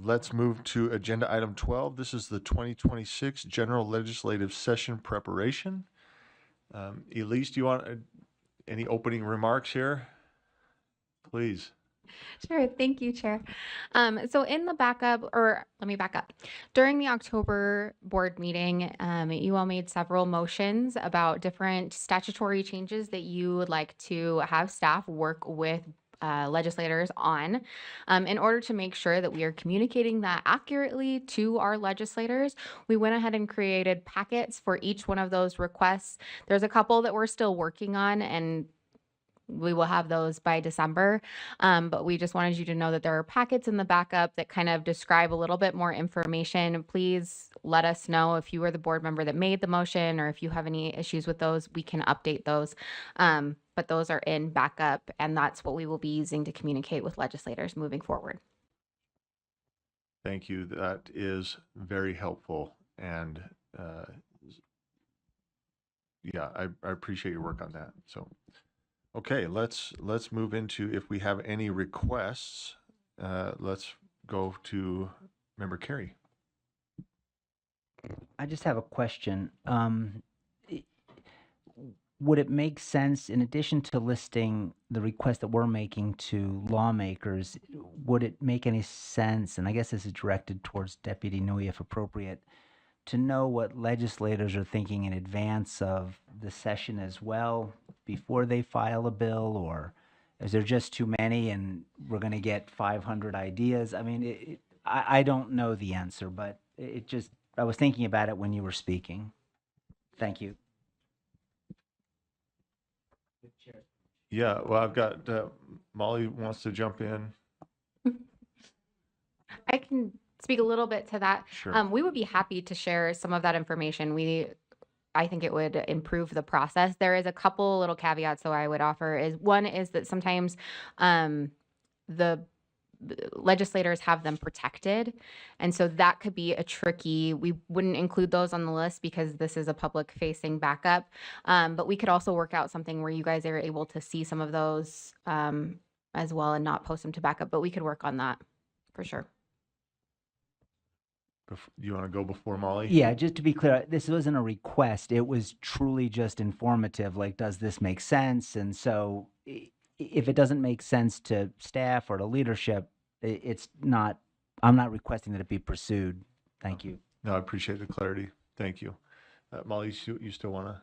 let's move to agenda item 12. This is the 2026 general legislative session preparation. Elise, do you want any opening remarks here? Please. Sure. Thank you, Chair. So in the backup, or let me back up. During the October board meeting, you all made several motions about different statutory changes that you would like to have staff work with legislators on in order to make sure that we are communicating that accurately to our legislators. We went ahead and created packets for each one of those requests. There's a couple that we're still working on, and we will have those by December. But we just wanted you to know that there are packets in the backup that kind of describe a little bit more information. Please let us know if you were the board member that made the motion or if you have any issues with those. We can update those. But those are in backup, and that's what we will be using to communicate with legislators moving forward. Thank you. That is very helpful. And yeah, I appreciate your work on that. So, okay, let's move into if we have any requests. Let's go to Member Carey. I just have a question. Would it make sense, in addition to listing the request that we're making to lawmakers, would it make any sense, and I guess this is directed towards Deputy Nui if appropriate, to know what legislators are thinking in advance of the session as well, before they file a bill, or is there just too many and we're going to get 500 ideas? I mean, I don't know the answer, but it just, I was thinking about it when you were speaking. Thank you. Yeah, well, I've got Molly wants to jump in. I can speak a little bit to that. Sure. We would be happy to share some of that information. I think it would improve the process. There is a couple little caveats, though, I would offer. Is one is that sometimes the legislators have them protected, and so that could be a tricky. We wouldn't include those on the list because this is a public-facing backup. But we could also work out something where you guys are able to see some of those as well and not post them to backup. But we could work on that for sure. You want to go before Molly? Yeah, just to be clear, this wasn't a request. It was truly just informative, like, does this make sense? And so if it doesn't make sense to staff or to leadership, it's not, I'm not requesting that it be pursued. Thank you. No, I appreciate the clarity. Thank you. Molly, you still want to?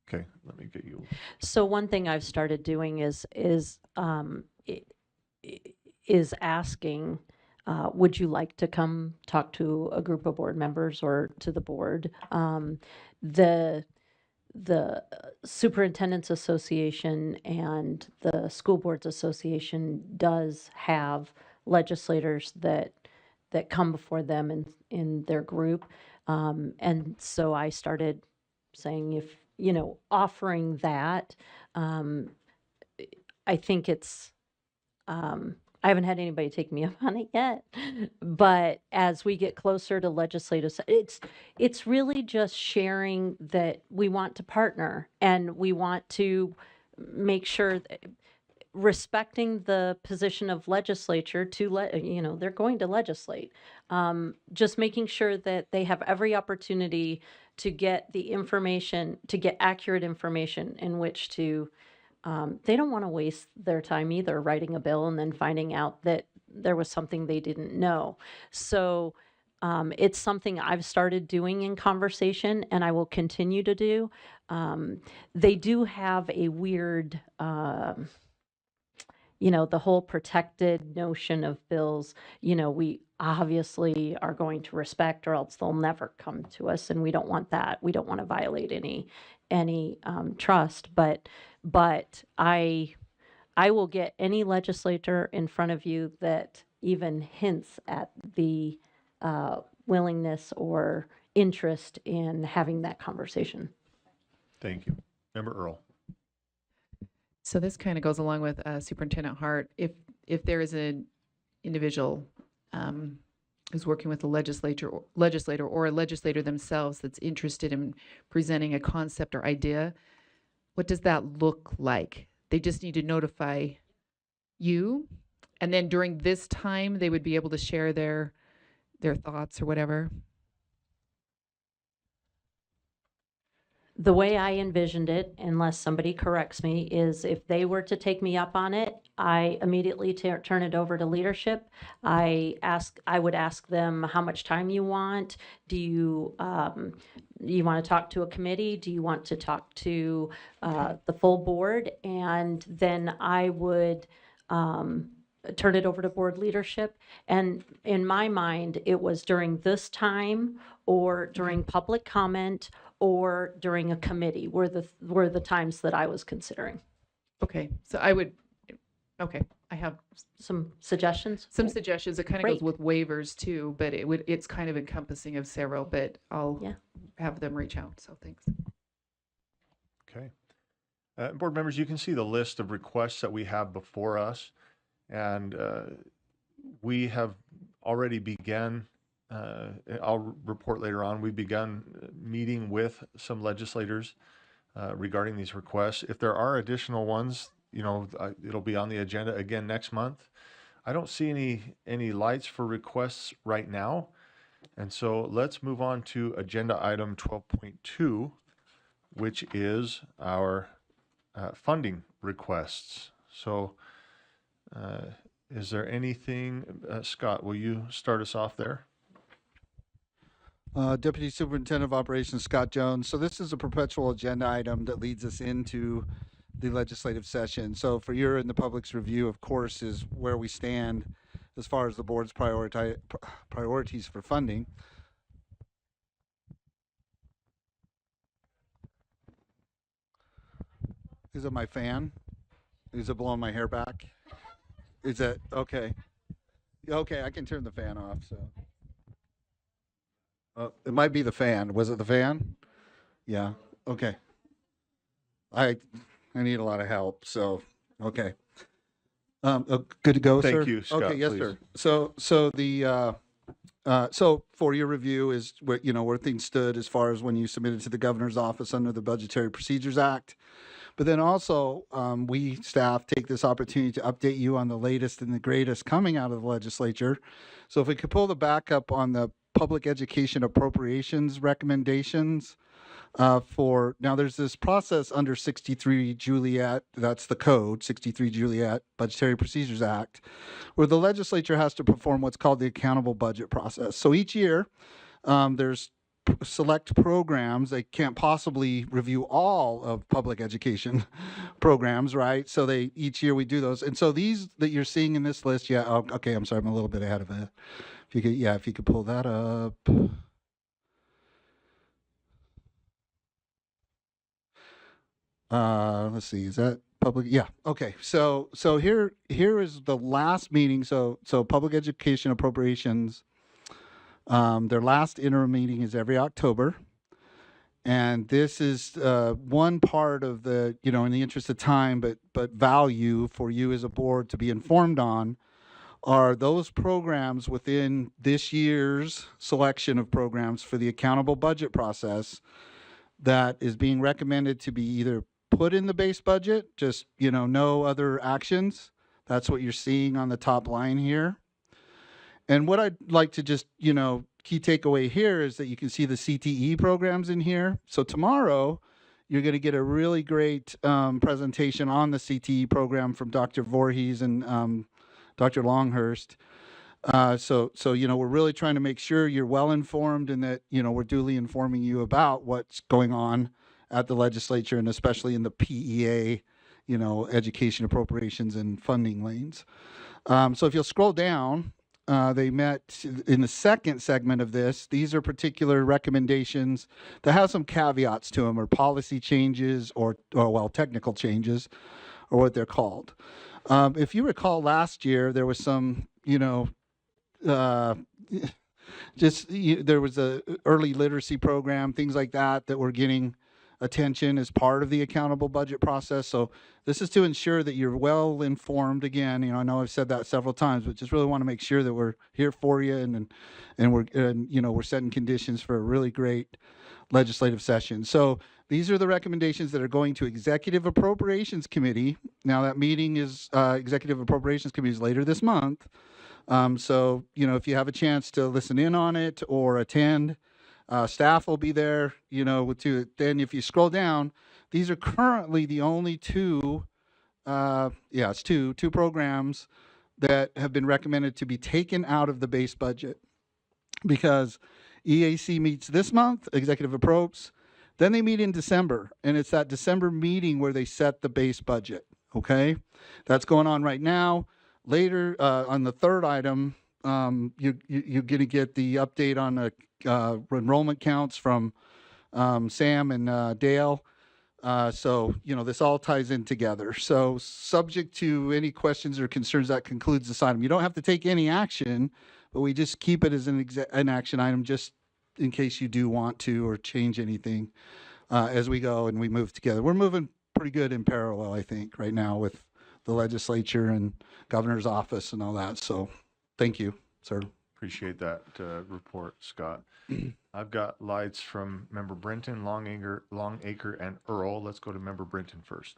Okay, let me get you. So one thing I've started doing is asking, would you like to come talk to a group of board members or to the board? The Superintendent's Association and the School Boards Association does have legislators that come before them in their group. And so I started saying, if, offering that, I think it's, I haven't had anybody take me up on it yet, but as we get closer to legislative, it's really just sharing that we want to partner and we want to make sure that respecting the position of legislature to they're going to legislate, just making sure that they have every opportunity to get the information, to get accurate information in which to they don't want to waste their time either writing a bill and then finding out that there was something they didn't know. So it's something I've started doing in conversation and I will continue to do. They do have a weird, the whole protected notion of bills, we obviously are going to respect or else they'll never come to us. And we don't want that. We don't want to violate any trust, but I will get any legislator in front of you that even hints at the willingness or interest in having that conversation. Thank you. Member Earl. So this kind of goes along with Superintendent Hart. If there is an individual who's working with a legislator or a legislator themselves that's interested in presenting a concept or idea, what does that look like? They just need to notify you And then during this time, they would be able to share their thoughts or whatever. The way I envisioned it, unless somebody corrects me, is if they were to take me up on it, I immediately turn it over to leadership. I would ask them how much time you want. Do you want to talk to a committee? Do you want to talk to the full board? And then I would turn it over to board leadership. And in my mind, it was during this time or during public comment or during a committee were the times that I was considering. Okay, so okay, I have Some suggestions? some suggestions. It kind of goes Great. with waivers too, but it's kind of encompassing of several, but I'll Yeah. have them reach out, so thanks. Okay. Board members, you can see the list of requests that we have before us. And we have already begun, I'll report later on, we've begun meeting with some legislators regarding these requests. If there are additional ones, it'll be on the agenda again next month. I don't see any lights for requests right now. And so let's move on to agenda item 12.2, which is our funding requests. So is there anything, Scott, will you start us off there? Deputy Superintendent of Operations Scott Jones. So this is a perpetual agenda item that leads us into the legislative session. So for your and the public's review, of course, is where we stand as far as the board's priorities for funding. Is it my fan? Is it blowing my hair back? Is that okay? Okay, I can turn the fan off. So it might be the fan. Was it the fan? Yeah. Okay. I need a lot of help. So okay. Good to go, sir. Thank you, Scott, Okay, yes, please. sir. So the so for your review is where things stood as far as when you submitted to the governor's office under the Budgetary Procedures Act. But then also, we staff take this opportunity to update you on the latest and the greatest coming out of the legislature. So if we could pull the backup on the public education appropriations recommendations now there's this process under 63 Juliet, that's the code, 63 Juliet Budgetary Procedures Act, where the legislature has to perform what's called the accountable budget process. So each year, there's select programs. They can't possibly review all of public education programs, right? So each year we do those. And so these that you're seeing in this list, okay, I'm sorry, I'm a little bit ahead of it. If you could pull that up. Let's see, is that public? Yeah, okay. So here is the last meeting. So public education appropriations, their last interim meeting is every October. And this is one part of the, in the interest of time, but value for you as a board to be informed on are those programs within this year's selection of programs for the accountable budget process that is being recommended to be either put in the base budget, just, no other actions. That's what you're seeing on the top line here. And what I'd like to just, key takeaway here is that you can see the CTE programs in here. So tomorrow, you're going to get a really great presentation on the CTE program from Dr. Voorhees and Dr. Longhurst. So we're really trying to make sure you're well informed and that, we're duly informing you about what's going on at the legislature and especially in the PEA, education appropriations and funding lanes. So if you'll scroll down, they met in the second segment of this. These are particular recommendations that have some caveats to them or policy changes or technical changes or what they're called. If you recall last year, there was some, there was a early literacy program, things like that were getting attention as part of the accountable budget process. So this is to ensure that you're well informed. Again, I know I've said that several times, but just really want to make sure that we're here for you and we're setting conditions for a really great legislative session. So These are the recommendations that are going to Executive Appropriations Committee. Now that meeting is, Executive Appropriations Committee is later this month. So, if you have a chance to listen in on it or attend, staff will be there, then if you scroll down, these are currently the only two programs that have been recommended to be taken out of the base budget, because EAC meets this month, Executive Appropes, then they meet in December, and it's that December meeting where they set the base budget. Okay, that's going on right now. Later, on the third item, you're going to get the update on enrollment counts from Sam and Dale. So, this all ties in together. So, subject to any questions or concerns, that concludes this item. You don't have to take any action, but we just keep it as an action item just in case you do want to or change anything as we go and we move together. We're moving pretty good in parallel, I think, right now with the legislature and governor's office and all that. So, thank you, sir. Appreciate that report, Scott. I've got lights from Member Brenton, Longacre, and Earl. Let's go to Member Brenton first.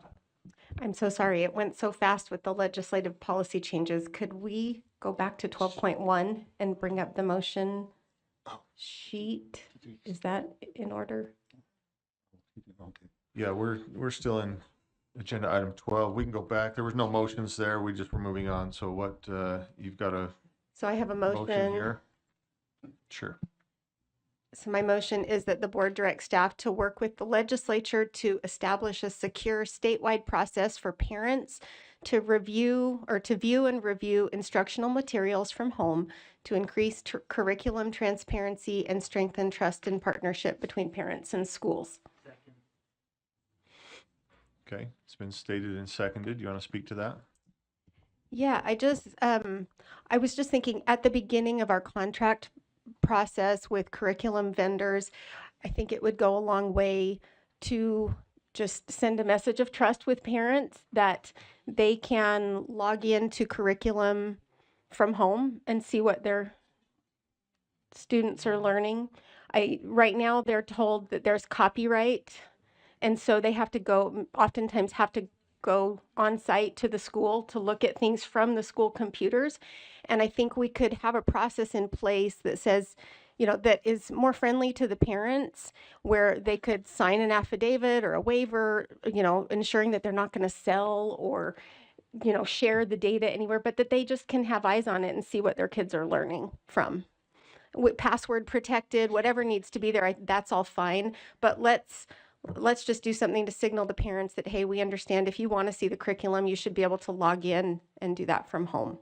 I'm so sorry. It went so fast with the legislative policy changes. Could we go back to 12.1 and bring up the motion sheet? Is that in order? Yeah, we're still in agenda item 12. We can go back. There was no motions there. We just were moving on. So what, you've got a So I have a motion motion. here? Sure. So my motion is that the board direct staff to work with the legislature to establish a secure statewide process for parents to view and review instructional materials from home to increase curriculum transparency and strengthen trust and partnership between parents and schools. Okay, it's been stated and seconded. You want to speak to that? Yeah, I was just thinking at the beginning of our contract process with curriculum vendors, I think it would go a long way to just send a message of trust with parents that they can log into curriculum from home and see what their students are learning. Right now they're told that there's copyright, and so they oftentimes have to go on site to the school to look at things from the school computers. And I think we could have a process in place that says, that is more friendly to the parents, where they could sign an affidavit or a waiver, ensuring that they're not going to sell or, share the data anywhere, but that they just can have eyes on it and see what their kids are learning from. With password protected, whatever needs to be there, that's all fine. But let's just do something to signal the parents that, hey, we understand if you want to see the curriculum, you should be able to log in and do that from home.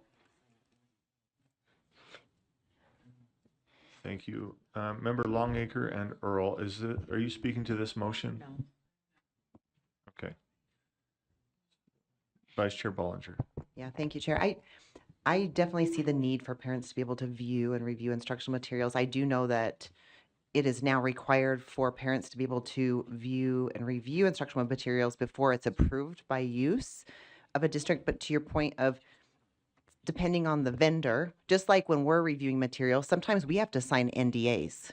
Thank you. Member Longacre and Earl, are you speaking to this motion? No. Okay. Vice Chair Bollinger. Yeah, thank you, Chair. I definitely see the need for parents to be able to view and review instructional materials. I do know that it is now required for parents to be able to view and review instructional materials before it's approved by use of a district. But to your point of depending on the vendor, just like when we're reviewing materials, sometimes we have to sign NDAs.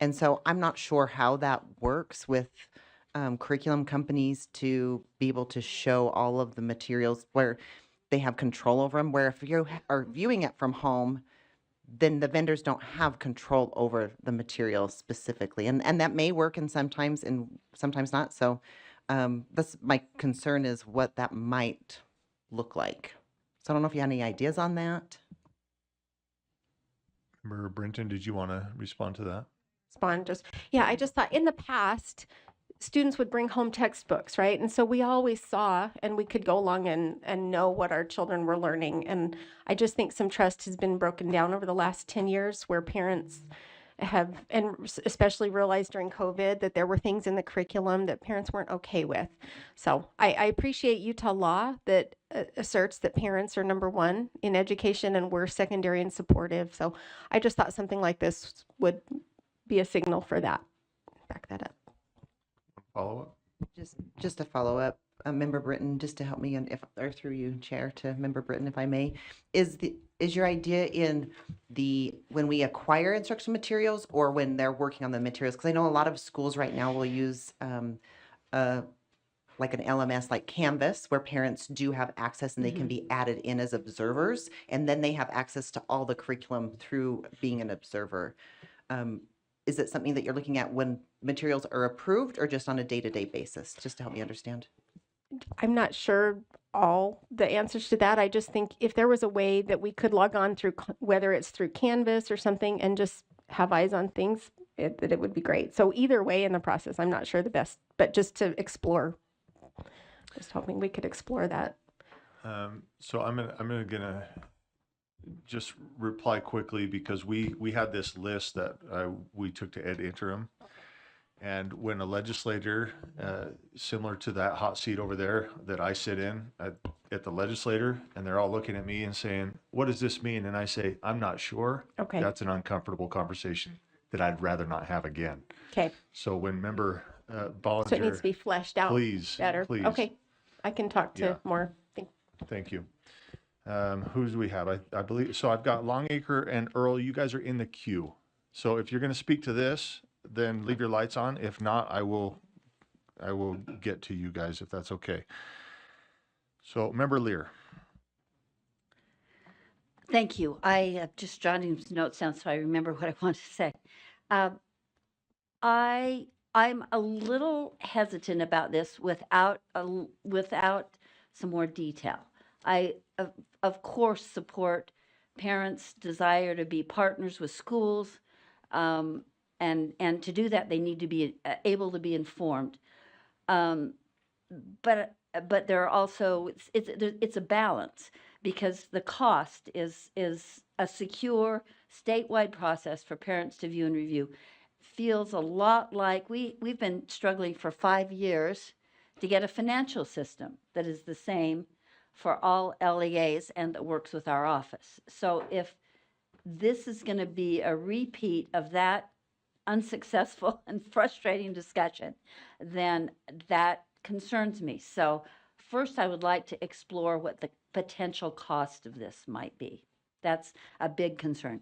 And so I'm not sure how that works with curriculum companies to be able to show all of the materials where they have control over them, where if you are viewing it from home, then the vendors don't have control over the materials specifically. And that may work and sometimes not. So that's my concern, is what that might look like. So I don't know if you have any ideas on that. Member Brenton, did you want to respond to that? I just thought in the past, students would bring home textbooks, right? And so we always saw, and we could go along and know what our children were learning. And I just think some trust has been broken down over the last 10 years where parents have, and especially realized during COVID, that there were things in the curriculum that parents weren't okay with. So I appreciate Utah law that asserts that parents are number one in education and we're secondary and supportive. So I just thought something like this would be a signal for that. Back that up. Follow up? Just a follow up, Member Britton, just to help me, and if or through you, Chair, to Member Britton, if I may, is your idea in when we acquire instructional materials or when they're working on the materials? Because I know a lot of schools right now will use like an LMS like Canvas, where parents do have access and they can be added in as observers, and then they have access to all the curriculum through being an observer. Is it something that you're looking at when materials are approved, or just on a day-to-day basis, just to help me understand? I'm not sure all the answers to that. I just think if there was a way that we could log on through, whether it's through Canvas or something, and just have eyes on things, that it would be great. So either way in the process, I'm not sure the best, but just to explore, just hoping we could explore that. So I'm gonna just reply quickly, because we had this list that we took to ed interim, and when a legislator similar to that hot seat over there that I sit in at the legislator, and they're all looking at me and saying, "What does this mean?" And I say, "I'm not sure." Okay. That's an uncomfortable conversation that I'd rather not have again. Okay. So when member So Bollinger, it needs to be fleshed out please, better. please. Okay. I can talk to Yeah. more. Thank you. Who do we have? I believe, so I've got Longacre and Earl. You guys are in the queue. So if you're going to speak to this, then leave your lights on. If not, I will get to you guys if that's okay. So Member Lear. Thank you. I am just jotting some notes down so I remember what I want to say. I'm a little hesitant about this without some more detail. I of course support parents' desire to be partners with schools, and to do that they need to be able to be informed. But there are also it's a balance, because the cost is a secure statewide process for parents to view and review. Feels a lot like we've been struggling for 5 years to get a financial system that is the same for all LEAs and that works with our office. So if this is going to be a repeat of that unsuccessful and frustrating discussion, then that concerns me. So first, I would like to explore what the potential cost of this might be. That's a big concern.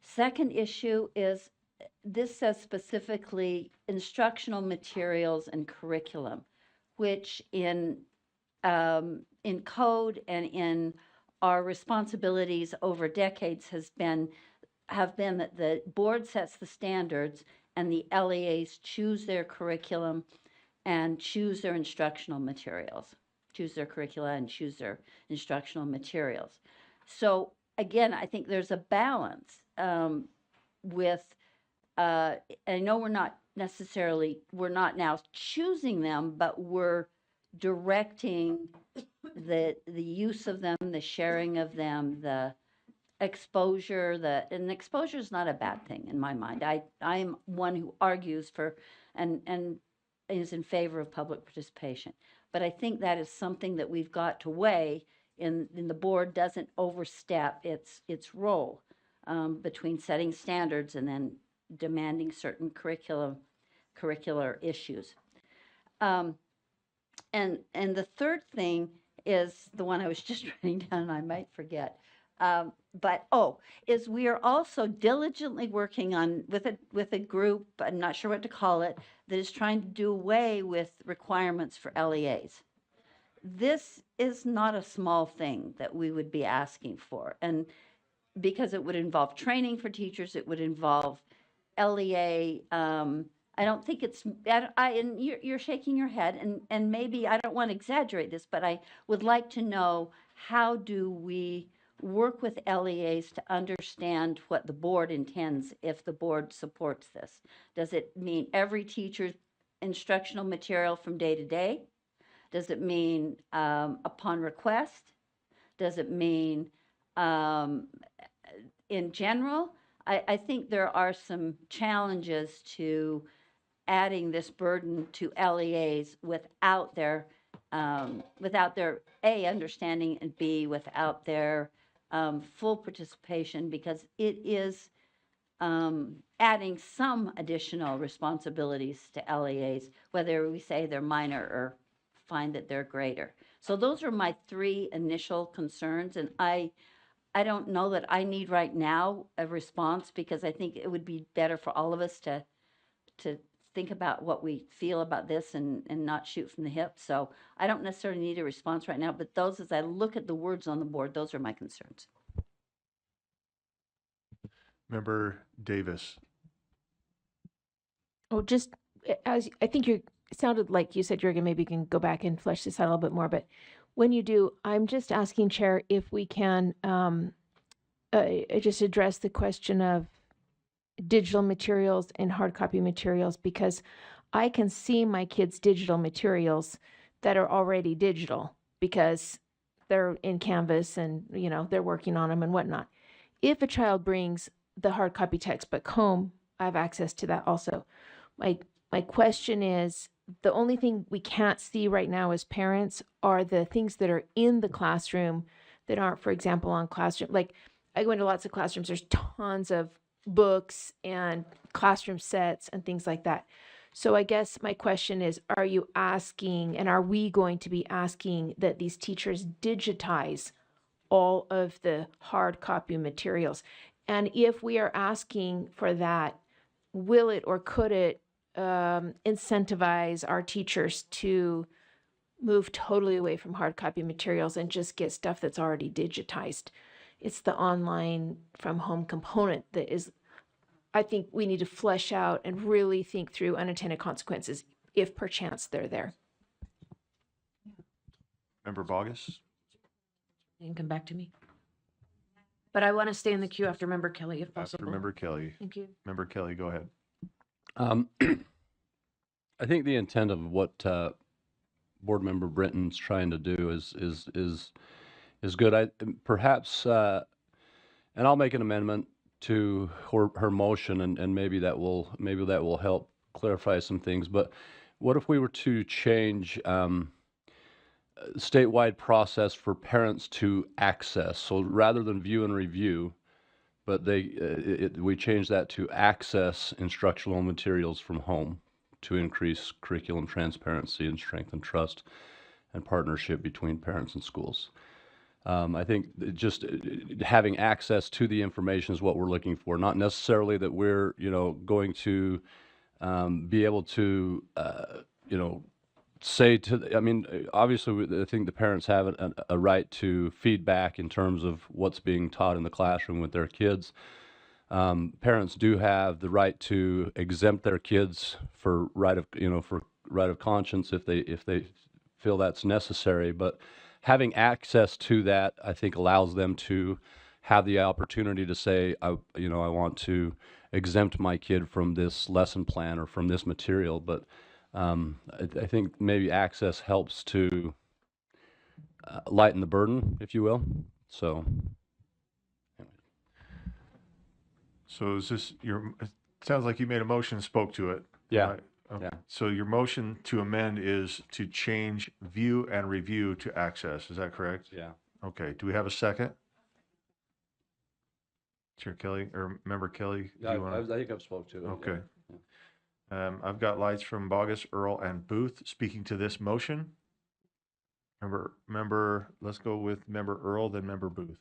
Second issue is, this says specifically instructional materials and curriculum, which in code and in our responsibilities over decades have been that the board sets the standards and the LEAs choose their curriculum and choose their instructional materials, choose their curricula and choose their instructional materials. So again, I think there's a balance with, I know we're not now choosing them, but we're directing the use of them, the sharing of them, the exposure, and exposure is not a bad thing in my mind. I'm one who argues for and is in favor of public participation. But I think that is something that we've got to weigh in the board doesn't overstep its role between setting standards and then demanding certain curricular issues. And the third thing is the one I was just writing down and I might forget. Is we are also diligently working on with a group, I'm not sure what to call it, that is trying to do away with requirements for LEAs. This is not a small thing that we would be asking for, and because it would involve training for teachers, it would involve LEA. I don't think it's, and you're shaking your head, and maybe I don't want to exaggerate this, but I would like to know, how do we work with LEAs to understand what the board intends if the board supports this? Does it mean every teacher's instructional material from day to day? Does it mean upon request? Does it mean in general? I think there are some challenges to adding this burden to LEAs without their A, understanding, and B, without their full participation, because it is adding some additional responsibilities to LEAs, whether we say they're minor or find that they're greater. So those are my three initial concerns, and I I don't know that I need right now a response, because I think it would be better for all of us to think about what we feel about this and not shoot from the hip. So I don't necessarily need a response right now, but those, as I look at the words on the board, those are my concerns. Member Davis. Oh, just as I think it sounded like you said, Jurgen, maybe you can go back and flesh this out a little bit more. But when you do, I'm just asking, Chair, if we can just address the question of digital materials and hard copy materials, because I can see my kids' digital materials that are already digital because they're in Canvas and, they're working on them and whatnot. If a child brings the hard copy textbook home, I have access to that also. My question is, the only thing we can't see right now as parents are the things that are in the classroom that aren't, for example, on classroom. Like, I go into lots of classrooms, there's tons of books and classroom sets and things like that. So I guess my question is, are you asking, and are we going to be asking that these teachers digitize all of the hard copy materials? And if we are asking for that, will it or could it incentivize our teachers to move totally away from hard copy materials and just get stuff that's already digitized? It's the online from home component that is, I think we need to flesh out and really think through unintended consequences if perchance they're there. Member Bogus. You can come back to me. But I want to stay in the queue after Member Kelly, if possible. After Member Kelly. Thank you. Member Kelly, go ahead. I think the intent of what Board Member Britton's trying to do is good. Perhaps, and I'll make an amendment to her motion, and maybe that will help clarify some things. But what if we were to change statewide process for parents to access? So rather than view and review, but we change that to access instructional materials from home to increase curriculum transparency and strengthen trust and partnership between parents and schools. I think just having access to the information is what we're looking for, not necessarily that we're, going to be able to, say to, obviously I think the parents have a right to feedback in terms of what's being taught in the classroom with their kids. Parents do have the right to exempt their kids for right of conscience if they feel that's necessary, but having access to that, I think, allows them to have the opportunity to say, I want to exempt my kid from this lesson plan or from this material. But I think maybe access helps to lighten the burden, if you will. So is this it sounds like you made a motion and spoke to it. Yeah. Right? Okay. Yeah. So your motion to amend is to change view and review to access. Is that correct? Yeah. Okay. Do we have a second? Chair Kelly or Member Kelly? I think I've spoke to it. Okay. Yeah. I've got lights from Bogus, Earl, and Booth speaking to this motion. Let's go with Member Earl, then Member Booth.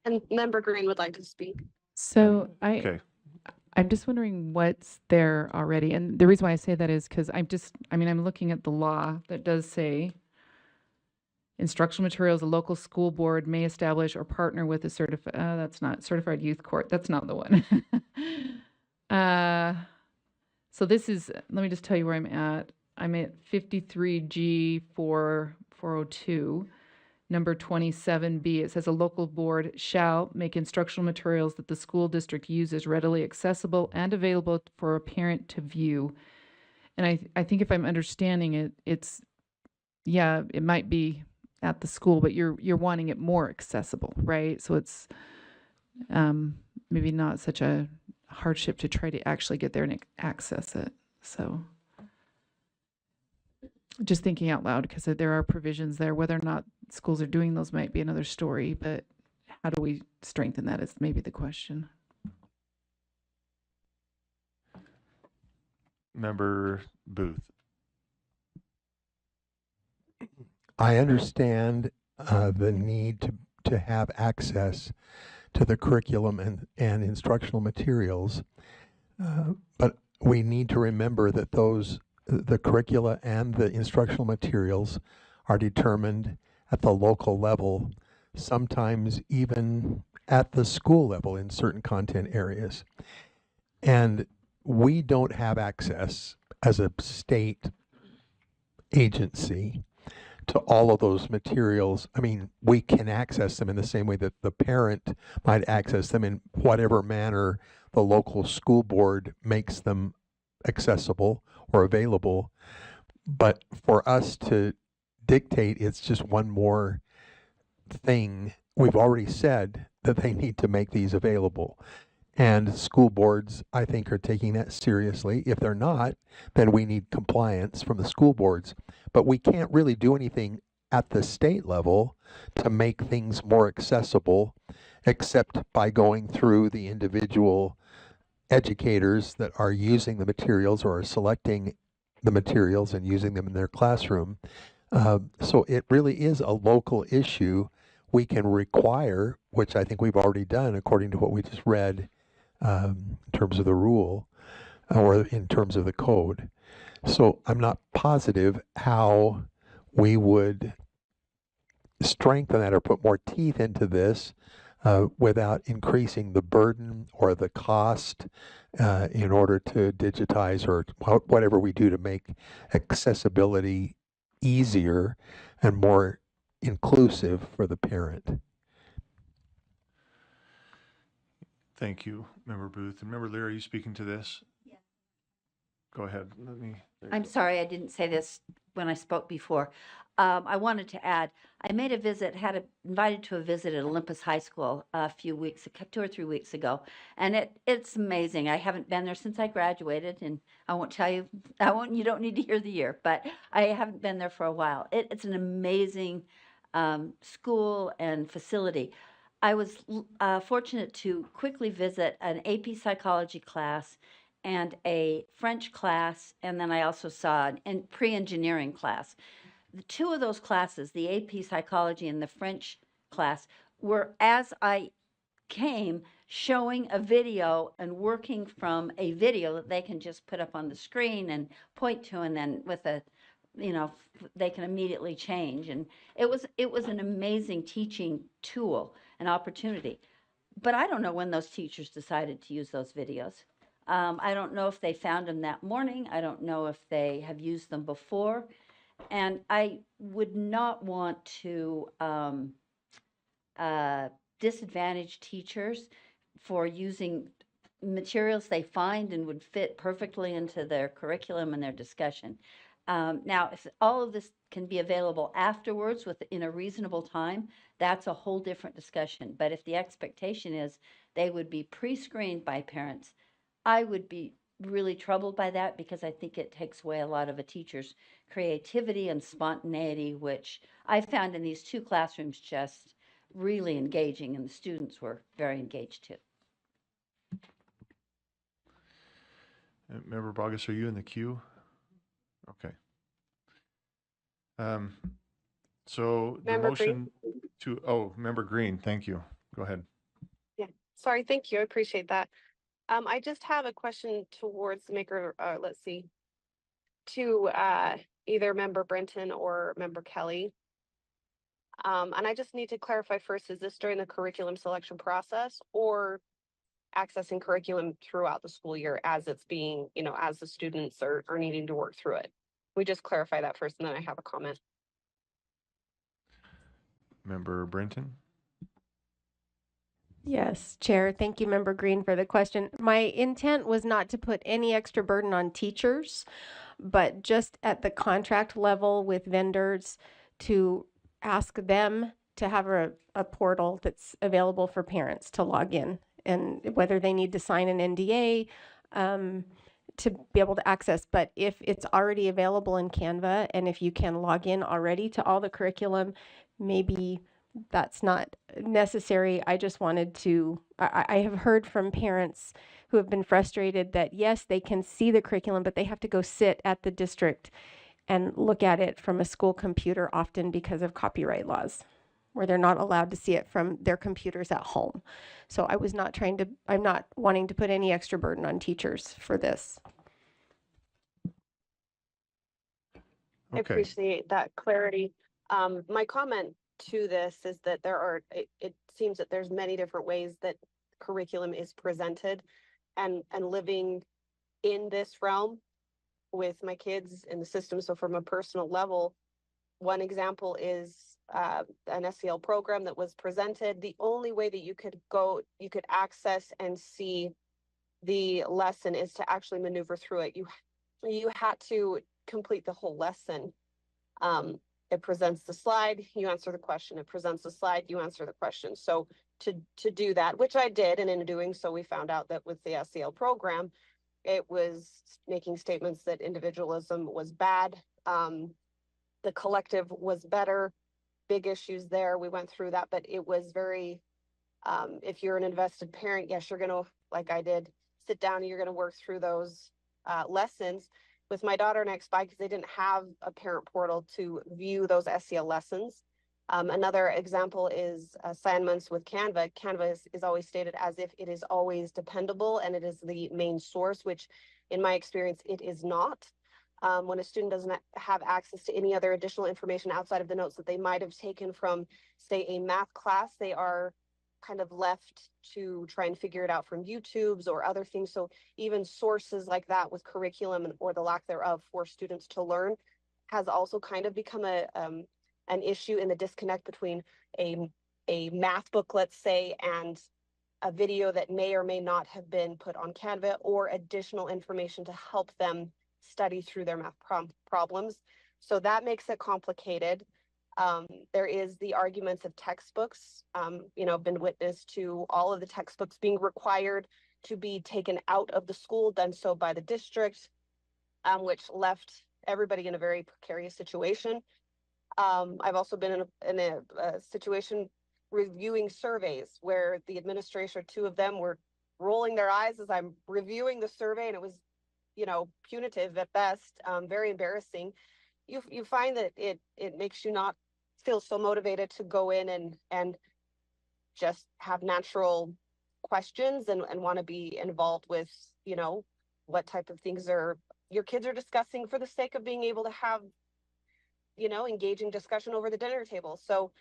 And Member Green would like to speak. So Okay. I'm just wondering what's there already. And the reason why I say that is because I'm looking at the law that does say instructional materials, a local school board may establish or partner with a certified youth court. That's not the one. So this is, let me just tell you where I'm at. I'm at 53G 402. Number 27B, it says a local board shall make instructional materials that the school district uses readily accessible and available for a parent to view. And I think if I'm understanding it, it might be at the school, but you're wanting it more accessible, right? So it's maybe not such a hardship to try to actually get there and access it. So just thinking out loud, because there are provisions there. Whether or not schools are doing those might be another story, but how do we strengthen that is maybe the question. Member Booth. I understand the need to have access to the curriculum and instructional materials. But we need to remember that the curricula and the instructional materials are determined at the local level, sometimes even at the school level in certain content areas. And we don't have access as a state agency to all of those materials. I mean, we can access them in the same way that the parent might access them in whatever manner the local school board makes them accessible or available. But for us to dictate, it's just one more thing. We've already said that they need to make these available. And school boards, I think, are taking that seriously. If they're not, then we need compliance from the school boards. But we can't really do anything at the state level to make things more accessible, except by going through the individual educators that are using the materials or are selecting the materials and using them in their classroom. So it really is a local issue. We can require, which I think we've already done according to what we just read, in terms of the rule or in terms of the code. So I'm not positive how we would strengthen that or put more teeth into this without increasing the burden or the cost in order to digitize or whatever we do to make accessibility easier and more inclusive for the parent. Thank you, Member Booth. And Member Lear, are you speaking to this? Yeah. Go ahead. I'm sorry I didn't say this when I spoke before. I wanted to add, I made a visit, invited to a visit at Olympus High School a few weeks, 2 or 3 weeks ago, and it's amazing. I haven't been there since I graduated, and I won't tell you, you don't need to hear the year, but I haven't been there for a while. It's an amazing school and facility. I was fortunate to quickly visit an AP psychology class and a French class, and then I also saw an pre-engineering class. The two of those classes, the AP psychology and the French class, were, as I came, showing a video and working from a video that they can just put up on the screen and point to, and then with a, they can immediately change. And it was an amazing teaching tool and opportunity. But I don't know when those teachers decided to use those videos. I don't know if they found them that morning. I don't know if they have used them before. And I would not want to disadvantage teachers for using materials they find and would fit perfectly into their curriculum and their discussion. Now, if all of this can be available afterwards in a reasonable time, that's a whole different discussion. But if the expectation is they would be pre-screened by parents, I would be really troubled by that, because I think it takes away a lot of a teacher's creativity and spontaneity, which I found in these two classrooms just really engaging, and the students were very engaged too. Member Bogus, are you in the queue? Okay. So the Member motion Member Green, thank you. Go ahead. Yeah, sorry, thank you. I appreciate that. I just have a question towards the maker, let's see, to either Member Brenton or Member Kelly. And I just need to clarify first, is this during the curriculum selection process or accessing curriculum throughout the school year as it's being, as the students are needing to work through it? We just clarify that first, and then I have a comment. Member Brenton? Yes, Chair. Thank you, Member Green, for the question. My intent was not to put any extra burden on teachers, but just at the contract level with vendors to ask them to have a portal that's available for parents to log in, and whether they need to sign an NDA to be able to access. But if it's already available in Canva, and if you can log in already to all the curriculum, maybe that's not necessary. I just wanted to, I have heard from parents who have been frustrated that yes, they can see the curriculum, but they have to go sit at the district and look at it from a school computer, often because of copyright laws. where they're not allowed to see it from their computers at home. So I'm not wanting to put any extra burden on teachers for this. I Okay. appreciate that clarity. My comment to this is that it seems that there's many different ways that curriculum is presented, and living in this realm with my kids in the system. So from a personal level, one example is an SEL program that was presented. The only way that you could access and see the lesson is to actually maneuver through it. You had to complete the whole lesson. It presents the slide, you answer the question. It presents the slide, you answer the question. So to do that, which I did, and in doing so, we found out that with the SEL program, it was making statements that individualism was bad. The collective was better. Big issues there. We went through that, but it was very, if you're an invested parent, yes, you're going to, like I did, sit down and you're going to work through those lessons. With my daughter and XBI, because they didn't have a parent portal to view those SEL lessons. Another example is assignments with Canva. Canva is always stated as if it is always dependable and it is the main source, which in my experience, it is not. When a student doesn't have access to any other additional information outside of the notes that they might have taken from, say, a math class, they are kind of left to try and figure it out from YouTube's or other things. So even sources like that with curriculum or the lack thereof for students to learn has also kind of become an issue in the disconnect between a math book, let's say, and a video that may or may not have been put on Canva, or additional information to help them study through their math problems. So that makes it complicated. There is the arguments of textbooks, been witness to all of the textbooks being required to be taken out of the school, done so by the district, which left everybody in a very precarious situation. I've also been in a situation reviewing surveys where the administration, two of them, were rolling their eyes as I'm reviewing the survey, and it was, punitive at best, very embarrassing. You find that it makes you not feel so motivated to go in and just have natural questions and want to be involved with, what type of things your kids are discussing for the sake of being able to have, engaging discussion over the dinner table. So,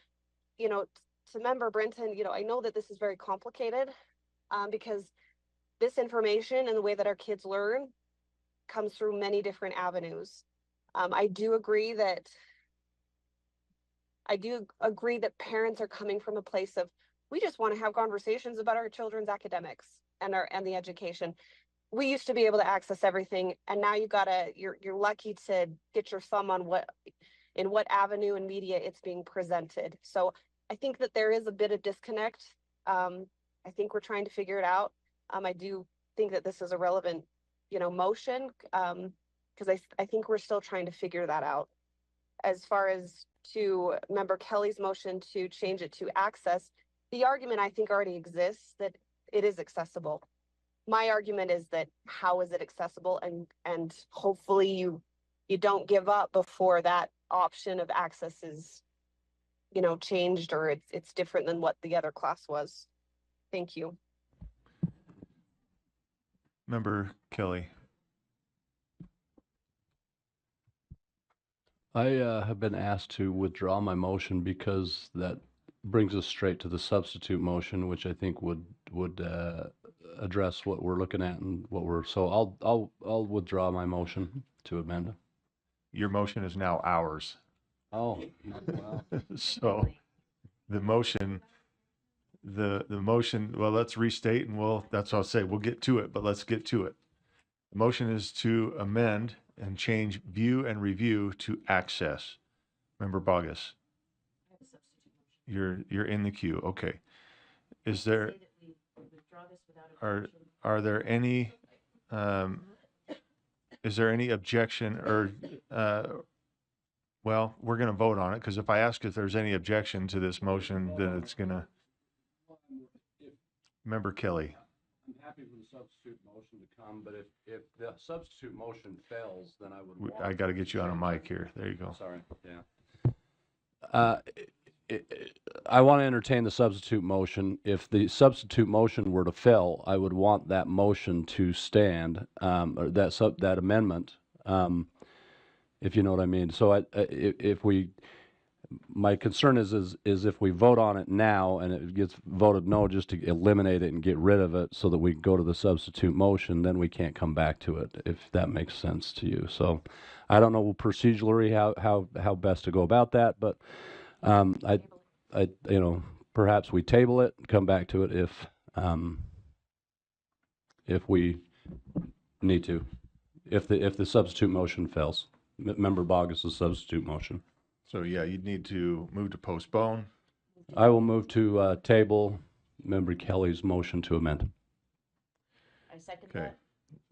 to member Brenton, I know that this is very complicated, because this information and the way that our kids learn comes through many different avenues. I do agree that parents are coming from a place of, we just want to have conversations about our children's academics and the education. We used to be able to access everything, and now you're lucky to get your thumb on in what avenue and media it's being presented. So I think that there is a bit of disconnect. I think we're trying to figure it out. I do think that this is a relevant, motion, because I think we're still trying to figure that out. As far as to member Kelly's motion to change it to access, the argument I think already exists that it is accessible. My argument is that how is it accessible, and hopefully you don't give up before that option of access is, changed, or it's different than what the other class was. Thank you. Member Kelly. I have been asked to withdraw my motion because that brings us straight to the substitute motion, which I think would address what we're looking at and so I'll withdraw my motion to amend. Your motion is now ours. Oh, wow. So the motion, well, let's restate, and that's what I'll say. We'll get to it, but let's get to it. The motion is to amend and change view and review to access. Member Bogus. You're in the queue. Okay. Is there any is there any objection or well, we're going to vote on it, because if I ask if there's any objection to this motion, then it's going to. Member Kelly. I'm happy for the substitute motion to come, but if the substitute motion fails, then I would. I got to get you on a mic here. There you go. Sorry. Yeah. I want to entertain the substitute motion. If the substitute motion were to fail, I would want that motion to stand, or that amendment, if you know what I mean. So if we, my concern is if we vote on it now and it gets voted no, just to eliminate it and get rid of it so that we go to the substitute motion, then we can't come back to it, if that makes sense to you. So I don't know procedurally how best to go about that, but perhaps we table it, come back to it if we need to, if the substitute motion fails. Member Boggess's substitute motion. So yeah, you'd need to move to postpone. I will move to table Member Kelly's motion to amend. I second Okay.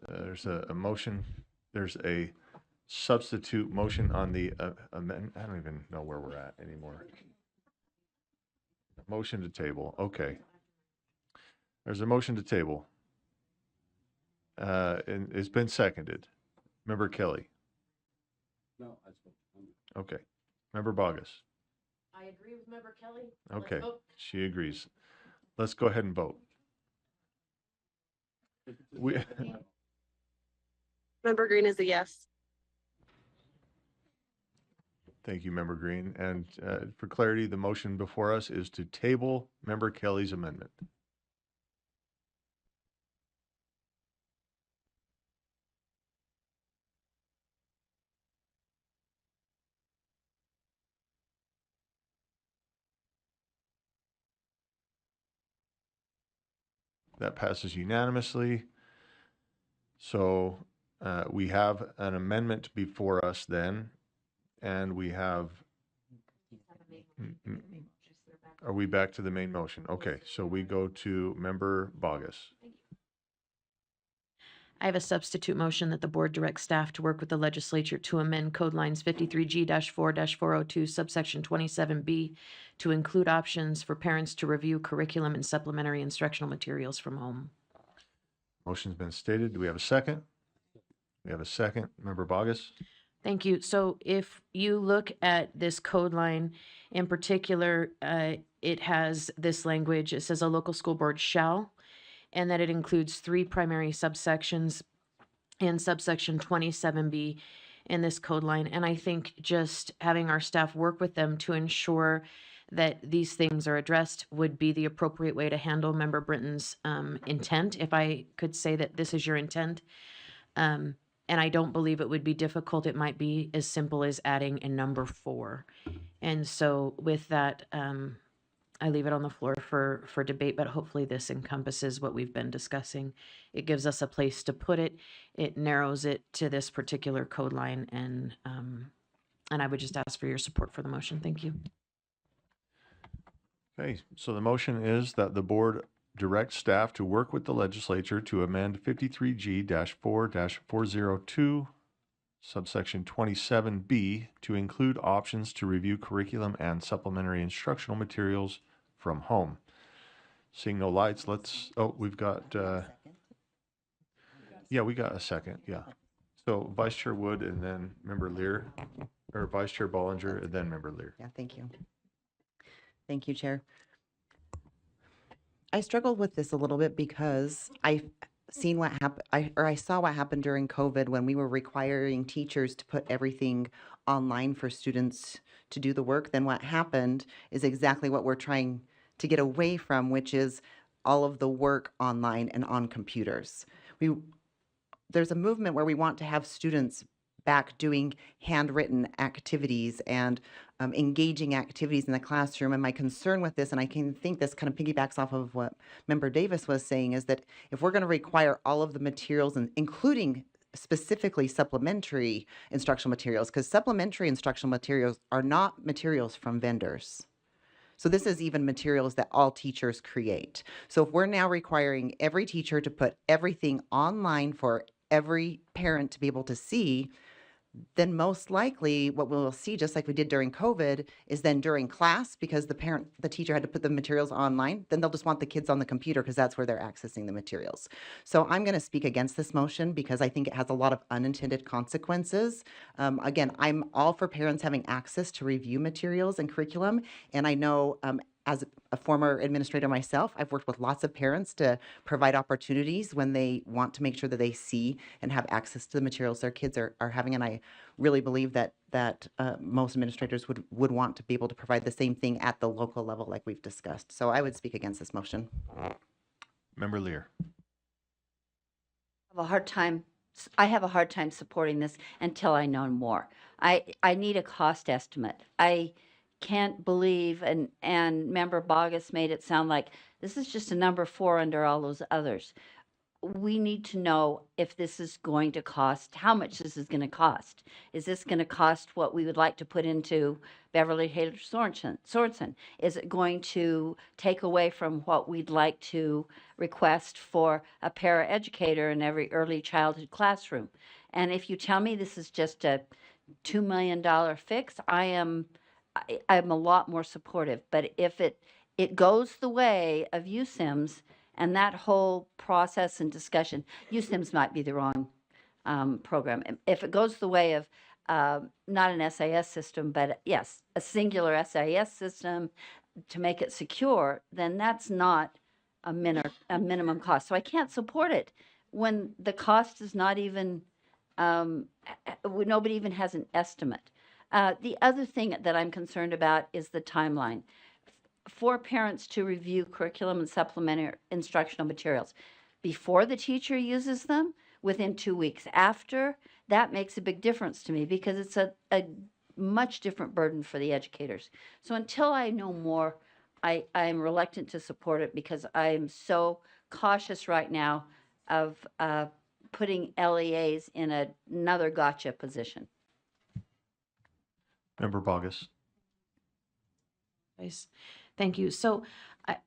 that. There's a motion. There's a substitute motion on the amend. I don't even know where we're at anymore. Motion to table. Okay. There's a motion to table. And it's been seconded. Member Kelly. No, Okay. Member Boggess. I agree with Member Kelly. Okay. Let's vote. She agrees. Let's go ahead and vote. We, Member Green is a yes. thank you, Member Green. And for clarity, the motion before us is to table Member Kelly's amendment. That passes unanimously. So we have an amendment before us then, and we have, are we back to the main motion? Okay, so we go to Member Boggess. I have a substitute motion that the board directs staff to work with the legislature to amend code lines 53G-4-402 subsection 27B to include options for parents to review curriculum and supplementary instructional materials from home. Motion's been stated. Do we have a second? We have a second. Member Boggess? Thank you. So if you look at this code line in particular, it has this language. It says a local school board shall, and that it includes 3 primary subsections in subsection 27B in this code line. And I think just having our staff work with them to ensure that these things are addressed would be the appropriate way to handle Member Britton's intent, if I could say that this is your intent. And I don't believe it would be difficult. It might be as simple as adding a number 4. And so with that, I leave it on the floor for debate, but hopefully this encompasses what we've been discussing. It gives us a place to put it. It narrows it to this particular code line, and I would just ask for your support for the motion. Thank you. Okay, so the motion is that the board direct staff to work with the legislature to amend 53G-4-402 subsection 27B to include options to review curriculum and supplementary instructional materials from home. Seeing no lights, let's, oh, we've got, yeah, we got a second, yeah. So Vice Chair Wood and then Member Lear, or Vice Chair Bollinger and then Member Lear. Yeah, thank you. Thank you, Chair. I struggled with this a little bit because I've seen what happened, I saw what happened during COVID when we were requiring teachers to put everything online for students to do the work. Then what happened is exactly what we're trying to get away from, which is all of the work online and on computers. There's a movement where we want to have students back doing handwritten activities and engaging activities in the classroom. And my concern with this, and I can think this kind of piggybacks off of what Member Davis was saying, is that if we're going to require all of the materials, and including specifically supplementary instructional materials, because supplementary instructional materials are not materials from vendors. So this is even materials that all teachers create. So if we're now requiring every teacher to put everything online for every parent to be able to see, then most likely what we'll see, just like we did during COVID, is then during class, because the teacher had to put the materials online, then they'll just want the kids on the computer because that's where they're accessing the materials. So I'm going to speak against this motion because I think it has a lot of unintended consequences. Again, I'm all for parents having access to review materials and curriculum. And I know as a former administrator myself, I've worked with lots of parents to provide opportunities when they want to make sure that they see and have access to the materials their kids are having. And I really believe that most administrators would want to be able to provide the same thing at the local level like we've discussed. So I would speak against this motion. Member Lear. I have a hard time supporting this until I know more. I need a cost estimate. I can't believe, and Member Bogus made it sound like this is just a number 4 under all those others. We need to know if this is going to cost, how much this is going to cost. Is this going to cost what we would like to put into Beverly Hills Sorensen? Is it going to take away from what we'd like to request for a paraeducator in every early childhood classroom? And if you tell me this is just a $2 million fix, I'm a lot more supportive. But if it goes the way of USIMS, and that whole process and discussion, USIMS might be the wrong program. If it goes the way of not an SIS system, but yes, a singular SIS system to make it secure, then that's not a minimum cost. So I can't support it when the cost is not even, when nobody even has an estimate. The other thing that I'm concerned about is the timeline for parents to review curriculum and supplementary instructional materials before the teacher uses them, within 2 weeks. After, that makes a big difference to me because it's a much different burden for the educators. So until I know more, I'm reluctant to support it because I'm so cautious right now of putting LEAs in another gotcha position. Member Bogus. Nice. Thank you. So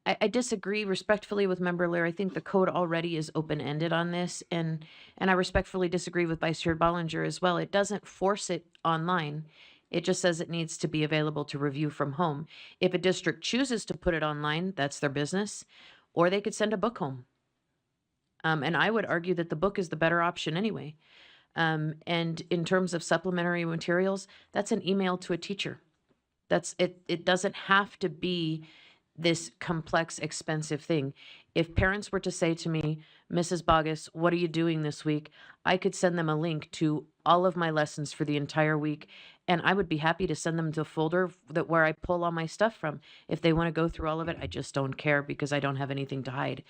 I disagree respectfully with Member Lear. I think the code already is open-ended on this, and I respectfully disagree with Vice Chair Bollinger as well. It doesn't force it online. It just says it needs to be available to review from home. If a district chooses to put it online, that's their business, or they could send a book home. And I would argue that the book is the better option anyway. And in terms of supplementary materials, that's an email to a teacher. That's it. It doesn't have to be this complex, expensive thing. If parents were to say to me, Mrs. Bogus, what are you doing this week? I could send them a link to all of my lessons for the entire week, and I would be happy to send them to a folder where I pull all my stuff from. If they want to go through all of it, I just don't care because I don't have anything to hide.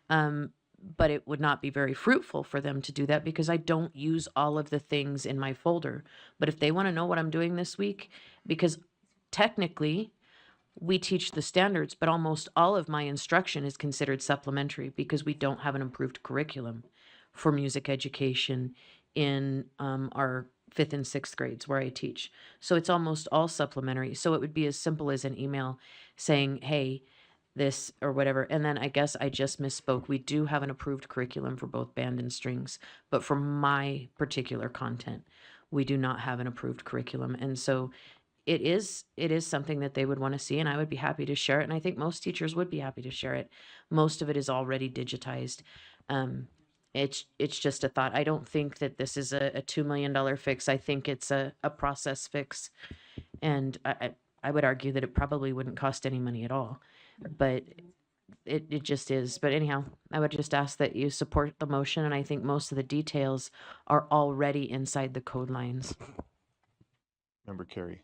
But it would not be very fruitful for them to do that because I don't use all of the things in my folder. But if they want to know what I'm doing this week, because technically, we teach the standards, but almost all of my instruction is considered supplementary because we don't have an approved curriculum for music education in our 5th and 6th grades where I teach. So it's almost all supplementary. So it would be as simple as an email saying, hey, this or whatever. And then I guess I just misspoke. We do have an approved curriculum for both band and strings, but for my particular content, we do not have an approved curriculum. And so it is something that they would want to see, and I would be happy to share it. And I think most teachers would be happy to share it. Most of it is already digitized. It's just a thought. I don't think that this is a $2 million fix. I think it's a process fix. And I would argue that it probably wouldn't cost any money at all, but it just is. But anyhow, I would just ask that you support the motion. And I think most of the details are already inside the code lines. Member Carey.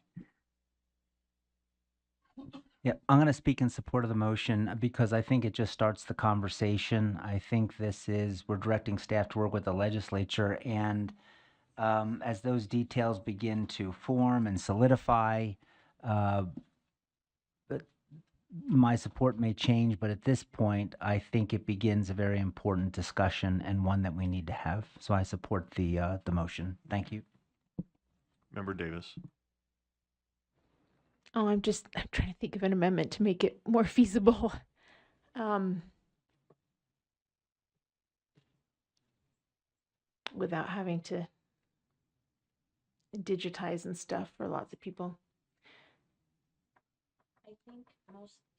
Yeah, I'm going to speak in support of the motion because I think it just starts the conversation. I think we're directing staff to work with the legislature, and as those details begin to form and solidify, my support may change, but at this point, I think it begins a very important discussion and one that we need to have. So I support the motion. Thank you. Member Davis. Oh, I'm trying to think of an amendment to make it more feasible. Without having to digitize and stuff for lots of people. I think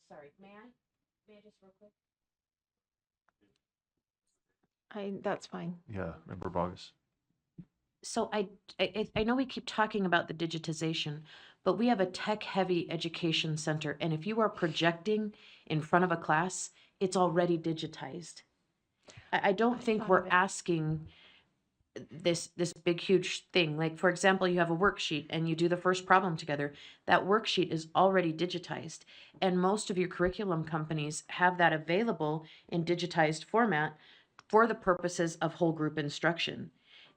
sorry, may I just real quick? That's fine. Yeah, Member Bogus. So I know we keep talking about the digitization, but we have a tech-heavy education center, and if you are projecting in front of a class, it's already digitized. I don't think thought we're of it. asking this big huge thing. Like, for example, you have a worksheet and you do the first problem together. That worksheet is already digitized, and most of your curriculum companies have that available in digitized format for the purposes of whole group instruction.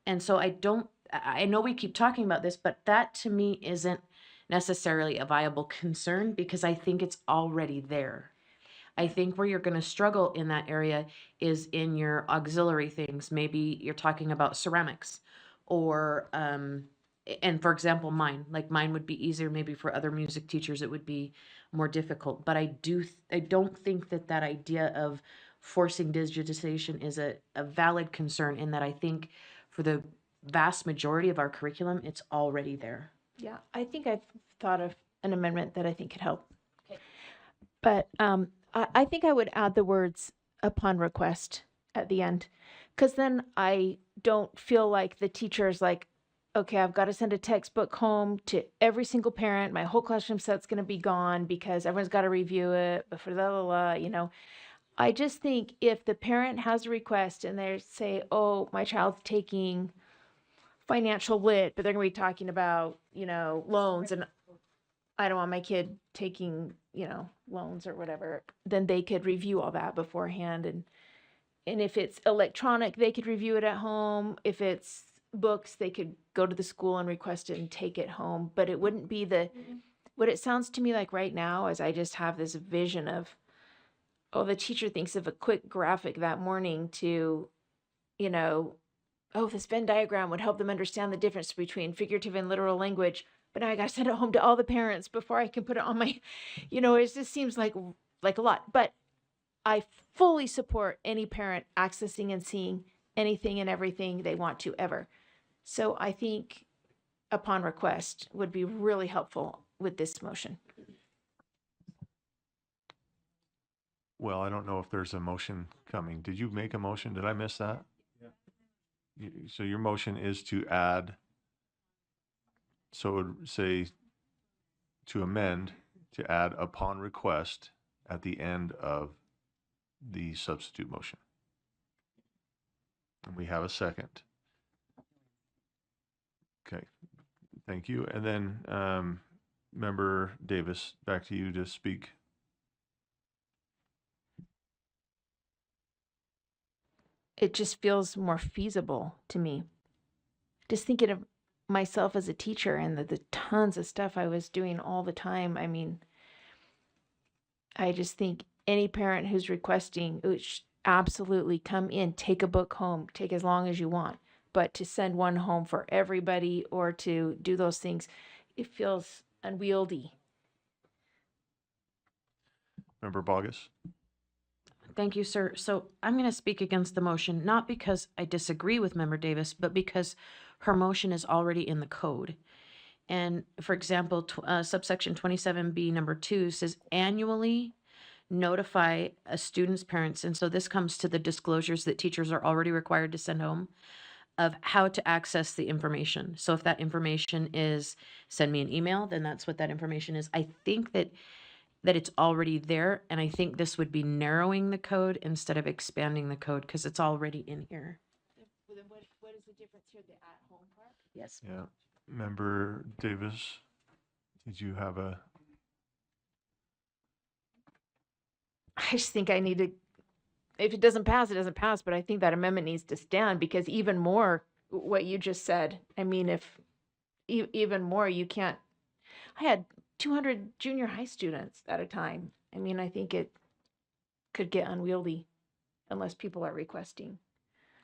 And so I know we keep talking about this, but that to me isn't necessarily a viable concern because I think it's already there. I think where you're going to struggle in that area is in your auxiliary things. Maybe you're talking about ceramics or, and for example, mine would be easier. Maybe for other music teachers, it would be more difficult. But I don't think that idea of forcing digitization is a valid concern in that I think for the vast majority of our curriculum, it's already there. Yeah, I think I've thought of an amendment that I think could help. Okay. But I think I would add the words upon request at the end, because then I don't feel like the teacher is like, okay, I've got to send a textbook home to every single parent. My whole classroom set's going to be gone because everyone's got to review it. But for I just think if the parent has a request and they say, oh, my child's taking financial lit, but they're going to be talking about, loans, and I don't want my kid taking, loans or whatever, then they could review all that beforehand. And if it's electronic, they could review it at home. If it's books, they could go to the school and request it and take it home. But it wouldn't be what it sounds to me like right now is I just have this vision of, oh, the teacher thinks of a quick graphic that morning to, oh, this Venn diagram would help them understand the difference between figurative and literal language. But now I got to send it home to all the parents before I can put it on my, it just seems like a lot. But I fully support any parent accessing and seeing anything and everything they want to ever. So I think upon request would be really helpful with this motion. Well, I don't know if there's a motion coming. Did you make a motion? Did I miss that? Yeah. So your motion is to add, so it would say to amend, to add upon request at the end of the substitute motion. And we have a second. Okay, thank you. And then Member Davis, back to you to speak. It just feels more feasible to me. Just thinking of myself as a teacher and the tons of stuff I was doing all the time. I mean, I just think any parent who's requesting, absolutely come in, take a book home, take as long as you want. But to send one home for everybody or to do those things, it feels unwieldy. Member Bogus? Thank you, sir. So I'm going to speak against the motion, not because I disagree with Member Davis, but because her motion is already in the code. And for example, subsection 27B number 2 says annually notify a student's parents. And so this comes to the disclosures that teachers are already required to send home of how to access the information. So if that information is send me an email, then that's what that information is. I think that it's already there, and I think this would be narrowing the code instead of expanding the code because it's already in here. What is the difference here, the at-home part? Yes. Yeah. Member Davis, did you have a? I just think I need to, if it doesn't pass, it doesn't pass, but I think that amendment needs to stand because even more what you just said, I mean, if even more, you can't, I had 200 junior high students at a time. I mean, I think it could get unwieldy unless people are requesting.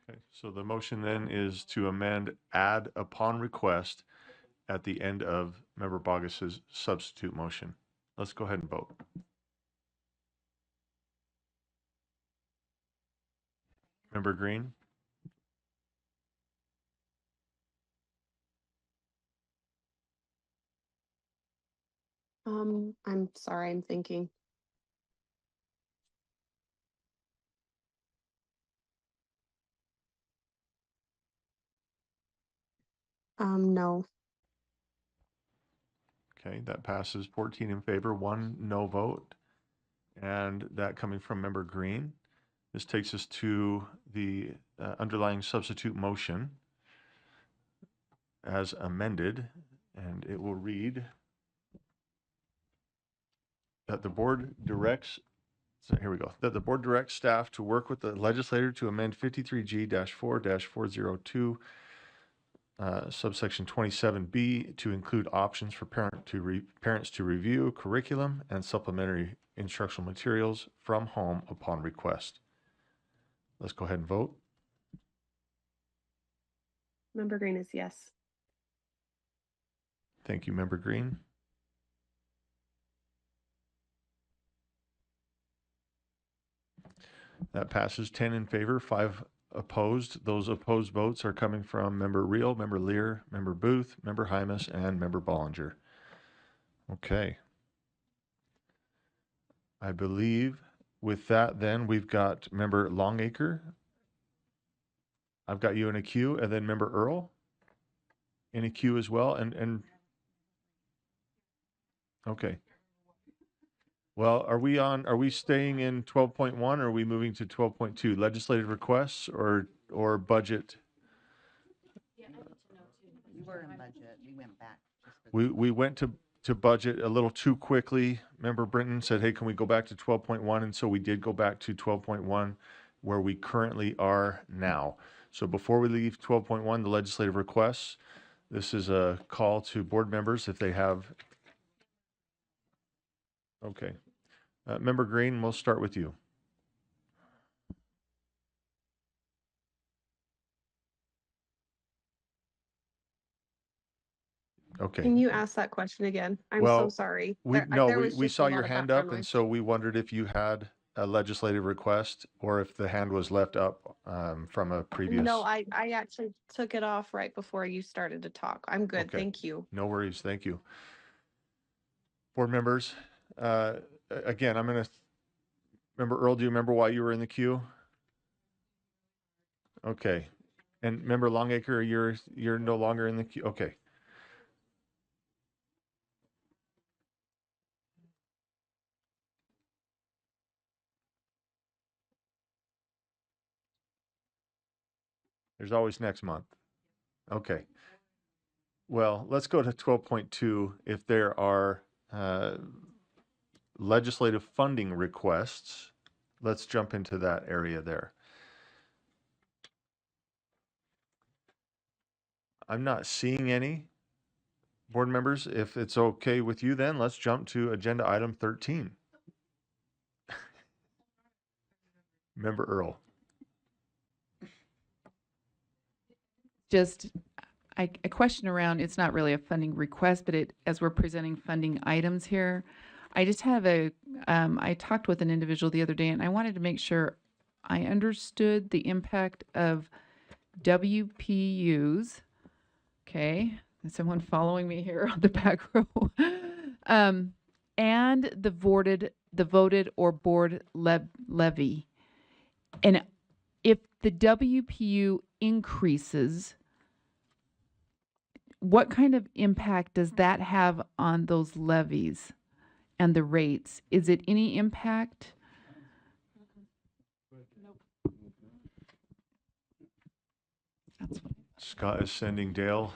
Okay, so the motion then is to amend add upon request at the end of Member Bogus's substitute motion. Let's go ahead and vote. Member Green? I'm sorry, I'm thinking. No. Okay, that passes 14 in favor, 1 no vote, and that coming from Member Green. This takes us to the underlying substitute motion as amended, and it will read that the board directs, so here we go, that the board directs staff to work with the legislator to amend 53G-4-402 subsection 27B to include options for parents to review curriculum and supplementary instructional materials from home upon request. Let's go ahead and vote. Member Green is yes. Thank you, Member Green. That passes 10 in favor, 5 opposed. Those opposed votes are coming from Member Reel, Member Lear, Member Booth, Member Hymas, and Member Bollinger. Okay. I believe with that then we've got Member Longacre. I've got you in a queue, and then Member Earl in a queue as well. And okay. Well, are we staying in 12.1 or are we moving to 12.2? Legislative requests or budget? We were in budget. We went back. We went to budget a little too quickly. Member Brinton said, hey, can we go back to 12.1? And so we did go back to 12.1 where we currently are now. So before we leave 12.1, the legislative requests, this is a call to board members if they have. Okay. Member Green, we'll start with you. Okay. Can you ask that question again? I'm so Well, sorry. we Just saw a your lot of hand background up, and noise. so we wondered if you had a legislative request or if the hand was left up from a previous. No, I actually took it off right before you started to talk. I'm good. Okay. Thank you. No worries. Thank you. Board members, again, I'm going to, Member Earl, do you remember why you were in the queue? Okay. And Member Longacre, you're no longer in the queue. Okay. There's always next month. Okay. Well, let's go to 12.2. If there are legislative funding requests, let's jump into that area there. I'm not seeing any. Board members, if it's okay with you, then let's jump to agenda item 13. Member Earl. Just a question around, it's not really a funding request, but as we're presenting funding items here, I just have I talked with an individual the other day and I wanted to make sure I understood the impact of WPUs. Okay, is someone following me here on the back row? And the voted or board levy. And if the WPU increases, what kind of impact does that have on those levies and the rates? Is it any impact? Nope. That's what Scott is sending Dale.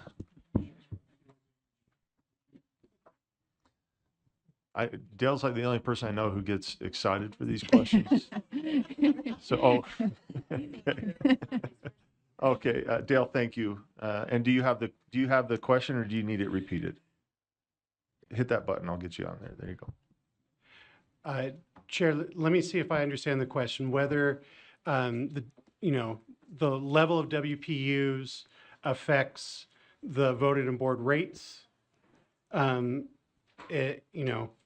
Dale's like the only person I know who gets excited for these questions. So, okay, Dale, thank you. And do you have the question, or do you need it repeated? Hit that button. I'll get you on there. There you go. Chair, let me see if I understand the question. Whether the level of WPUs affects the voted and board rates.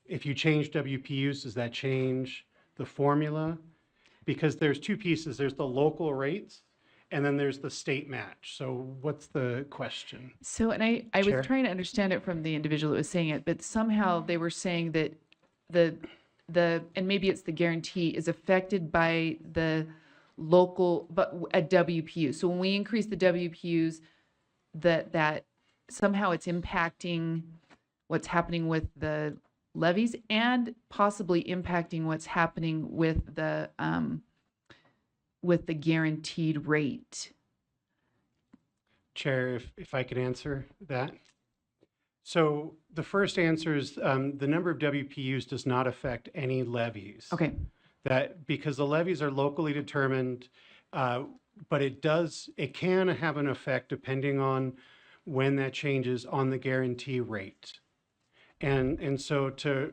If you change WPUs, does that change the formula? Because there's two pieces. There's the local rates, and then there's the state match. So what's the question? So, and I Chair? was trying to understand it from the individual that was saying it, but somehow they were saying that the, and maybe it's the guarantee is affected by the local, but a WPU. So when we increase the WPUs, that somehow it's impacting what's happening with the levies and possibly impacting what's happening with the guaranteed rate. Chair, if I could answer that. So the first answer is the number of WPUs does not affect any levies. Okay. That because the levies are locally determined, but it can have an effect depending on when that changes on the guarantee rate. And so to,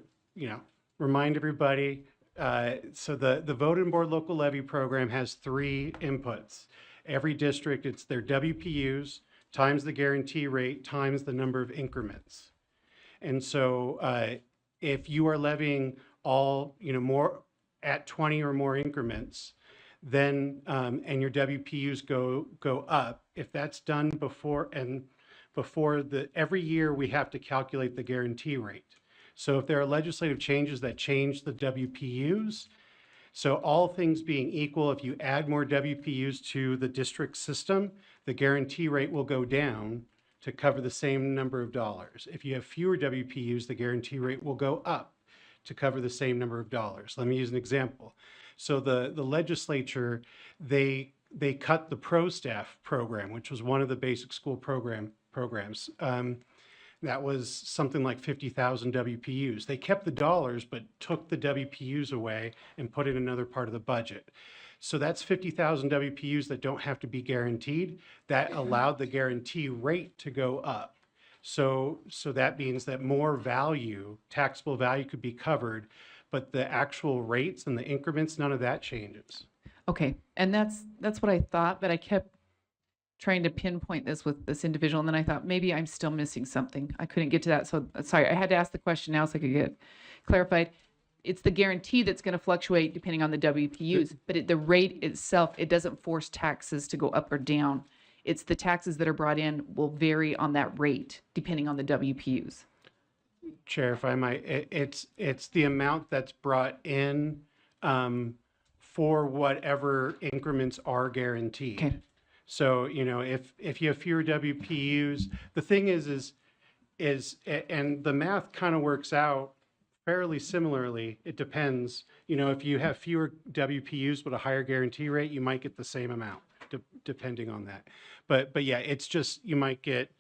remind everybody, so the Voted and Board Local Levy Program has 3 inputs. Every district, it's their WPUs times the guarantee rate times the number of increments. And so if you are levying all, more at 20 or more increments, then, and your WPUs go up, if that's done before every year we have to calculate the guarantee rate. So if there are legislative changes that change the WPUs, so all things being equal, if you add more WPUs to the district system, the guarantee rate will go down to cover the same number of dollars. If you have fewer WPUs, the guarantee rate will go up to cover the same number of dollars. Let me use an example. So the legislature, they cut the Pro Staff program, which was one of the basic school programs. That was something like 50,000 WPUs. They kept the dollars, but took the WPUs away and put it in another part of the budget. So that's 50,000 WPUs that don't have to be guaranteed. That allowed the guarantee rate to go up. So that means that more value, taxable value, could be covered, but the actual rates and the increments, none of that changes. Okay, and that's what I thought, but I kept trying to pinpoint this with this individual, and then I thought maybe I'm still missing something. I couldn't get to that, so sorry. I had to ask the question now so I could get clarified. It's the guarantee that's going to fluctuate depending on the WPUs, but the rate itself, it doesn't force taxes to go up or down. It's the taxes that are brought in will vary on that rate depending on the WPUs. Chair, if I might, it's the amount that's brought in for whatever increments are guaranteed. Okay. So, if you have fewer WPUs, the thing is, and the math kind of works out fairly similarly. It depends. If you have fewer WPUs but a higher guarantee rate, you might get the same amount, depending on that. But yeah, it's just you might get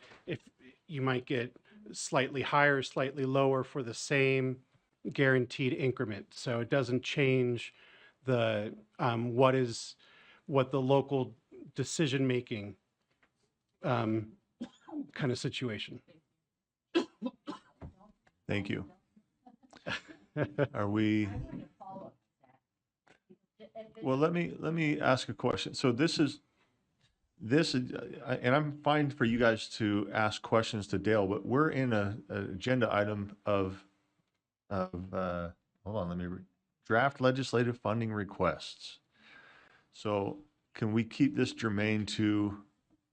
slightly higher, slightly lower for the same guaranteed increment. So it doesn't change the what the local decision making kind of situation. Thank you. Are we? Well, let me ask a question. So this is, and I'm fine for you guys to ask questions to Dale, but we're in an agenda item of hold on, let me draft legislative funding requests. So can we keep this germane to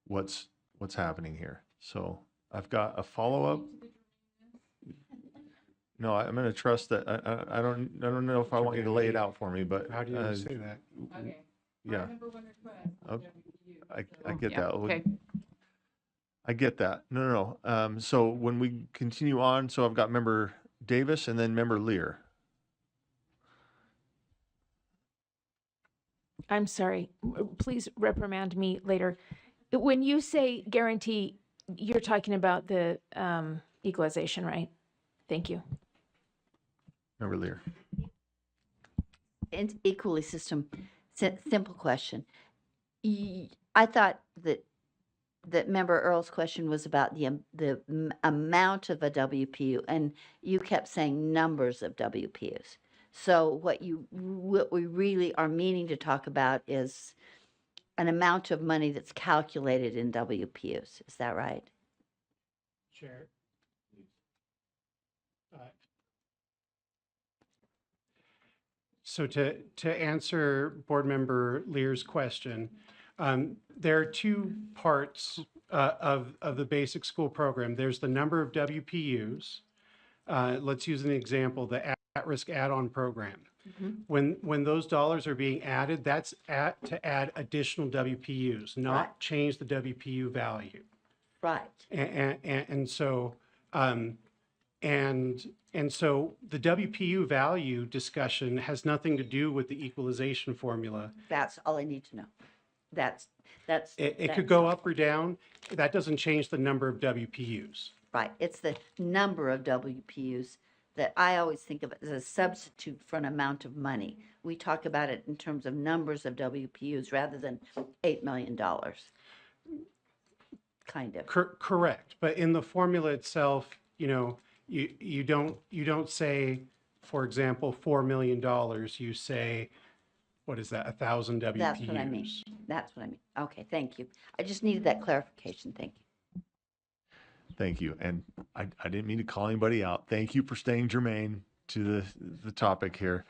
what's happening here? So I've got a follow-up. No, I'm going to trust that. I don't know if I want you to lay it out for me, but How do you say that? Okay. Yeah. Okay. I get Yeah, that. okay. I get that. No. So when we continue on, so I've got member Davis and then member Lear. I'm sorry. Please reprimand me later. When you say guarantee, you're talking about the equalization, right? Thank you. Member Lear. It's equally simple question. I thought that member Earl's question was about the amount of a WPU, and you kept saying numbers of WPUs. So what we really are meaning to talk about is an amount of money that's calculated in WPUs. Is that right? Chair. So to answer Board Member Lear's question, There are two parts of the basic school program. There's the number of WPUs. Let's use an example, the at-risk add-on program. When those dollars are being added, that's to add additional WPUs, not Right. change the WPU value. Right. And so and so the WPU value discussion has nothing to do with the equalization formula. That's all I need to know. That's It could go up or down. That doesn't change the number of WPUs. right. It's the number of WPUs that I always think of as a substitute for an amount of money. We talk about it in terms of numbers of WPUs rather than $8 million. Kind of. Correct. But in the formula itself, you don't say, for example, $4 million. You say, what is that? 1,000 WPUs. That's what I mean. That's what I mean. Okay, thank you. I just needed that clarification. Thank you. Thank you. And I didn't mean to call anybody out. Thank you for staying germane to the topic here.